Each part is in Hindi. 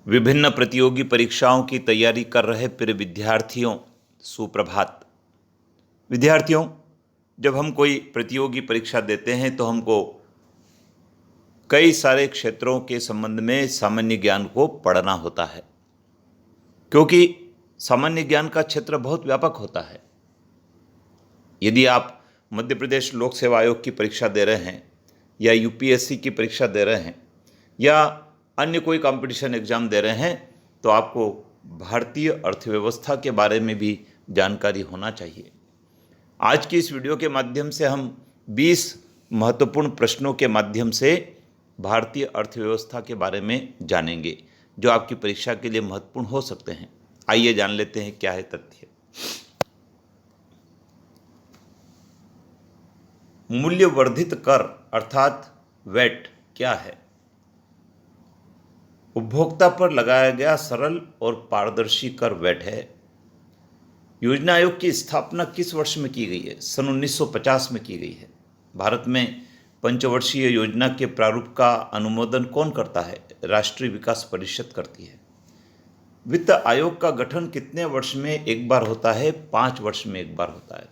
विभिन्न प्रतियोगी परीक्षाओं की तैयारी कर रहे प्रिय विद्यार्थियों, सुप्रभात। विद्यार्थियों, जब हम कोई प्रतियोगी परीक्षा देते हैं तो हमको कई सारे क्षेत्रों के संबंध में सामान्य ज्ञान को पढ़ना होता है, क्योंकि सामान्य ज्ञान का क्षेत्र बहुत व्यापक होता है। यदि आप मध्य प्रदेश लोक सेवा आयोग की परीक्षा दे रहे हैं या यूपीएससी की परीक्षा दे रहे हैं या अन्य कोई कंपटीशन एग्जाम दे रहे हैं, तो आपको भारतीय अर्थव्यवस्था के बारे में भी जानकारी होना चाहिए। आज की इस वीडियो के माध्यम से हम 20 महत्वपूर्ण प्रश्नों के माध्यम से भारतीय अर्थव्यवस्था के बारे में जानेंगे, जो आपकी परीक्षा के लिए महत्वपूर्ण हो सकते हैं। आइए जान लेते हैं क्या है तथ्य। मूल्य वर्धित कर अर्थात वैट क्या है? उपभोक्ता पर लगाया गया सरल और पारदर्शी कर वैट है। योजना आयोग की स्थापना किस वर्ष में की गई है? सन 1950 में की गई है। भारत में पंचवर्षीय योजना के प्रारूप का अनुमोदन कौन करता है? राष्ट्रीय विकास परिषद करती है। वित्त आयोग का गठन कितने वर्ष में एक बार होता है? 5 वर्ष में एक बार होता है।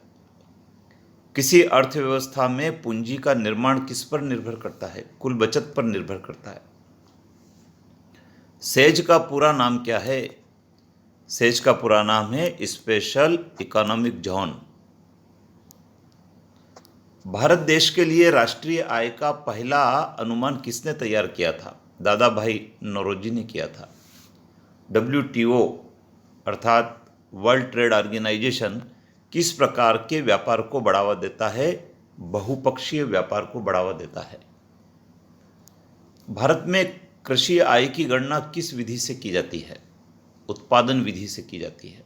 किसी अर्थव्यवस्था में पूंजी का निर्माण किस पर निर्भर करता है? कुल बचत पर निर्भर करता है। सेज का पूरा नाम क्या है? सेज का पूरा नाम है स्पेशल इकोनॉमिक जोन। भारत देश के लिए राष्ट्रीय आय का पहला अनुमान किसने तैयार किया था? दादा भाई नौरोजी ने किया था। WTO अर्थात वर्ल्ड ट्रेड ऑर्गेनाइजेशन किस प्रकार के व्यापार को बढ़ावा देता है? बहुपक्षीय व्यापार को बढ़ावा देता है। भारत में कृषि आय की गणना किस विधि से की जाती है? उत्पादन विधि से की जाती है।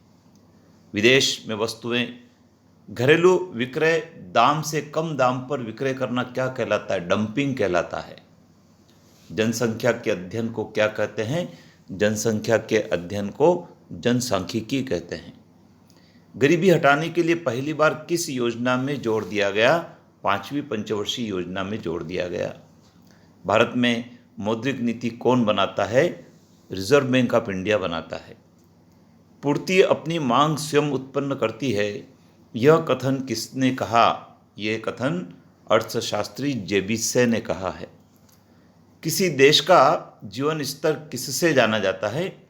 विदेश में वस्तुएं घरेलू विक्रय दाम से कम दाम पर विक्रय करना क्या कहलाता है? डंपिंग कहलाता है। जनसंख्या के अध्ययन को क्या कहते हैं? जनसंख्या के अध्ययन को जनसांख्यिकी कहते हैं। गरीबी हटाने के लिए पहली बार किस योजना में जोड़ दिया गया? 5वीं पंचवर्षीय योजना में जोड़ दिया गया। भारत में मौद्रिक नीति कौन बनाता है? रिजर्व बैंक ऑफ इंडिया बनाता है। पूर्ति अपनी मांग स्वयं उत्पन्न करती है, यह कथन किसने कहा? यह कथन अर्थशास्त्री जेबिसे ने कहा है। किसी देश का जीवन स्तर किससे जाना जाता है?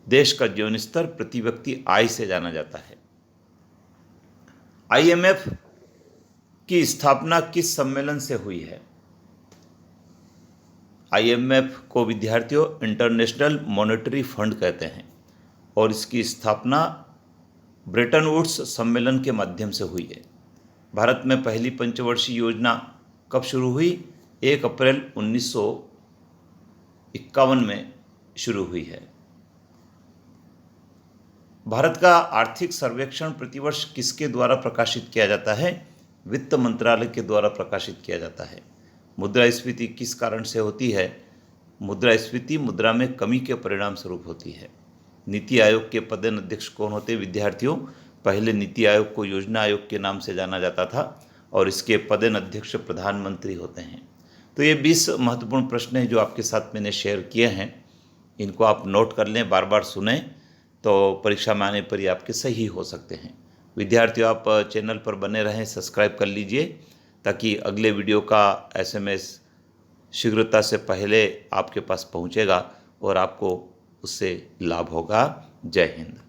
देश का जीवन स्तर प्रति व्यक्ति आय से जाना जाता है। IMF की स्थापना किस सम्मेलन से हुई है? IMF को विद्यार्थियों इंटरनेशनल मॉनेटरी फंड कहते हैं और इसकी स्थापना ब्रेटन वुड्स सम्मेलन के माध्यम से हुई है। भारत में पहली पंचवर्षीय योजना कब शुरू हुई? 1 अप्रैल 1951 में शुरू हुई है। भारत का आर्थिक सर्वेक्षण प्रतिवर्ष किसके द्वारा प्रकाशित किया जाता है? वित्त मंत्रालय के द्वारा प्रकाशित किया जाता है। मुद्रास्फीति किस कारण से होती है? मुद्रास्फीति मुद्रा में कमी के परिणाम स्वरूप होती है। नीति आयोग के पदेन अध्यक्ष कौन होते? विद्यार्थियों, पहले नीति आयोग को योजना आयोग के नाम से जाना जाता था और इसके पदेन अध्यक्ष प्रधानमंत्री होते हैं। तो ये 20 महत्वपूर्ण प्रश्न हैं जो आपके साथ मैंने शेयर किए हैं। इनको आप नोट कर लें, बार बार सुनें, तो परीक्षा में आने पर ही आपके सही हो सकते हैं। विद्यार्थियों, आप चैनल पर बने रहें, सब्सक्राइब कर लीजिए ताकि अगले वीडियो का SMS शीघ्रता से पहले आपके पास पहुंचेगा और आपको उससे लाभ होगा। जय हिंद।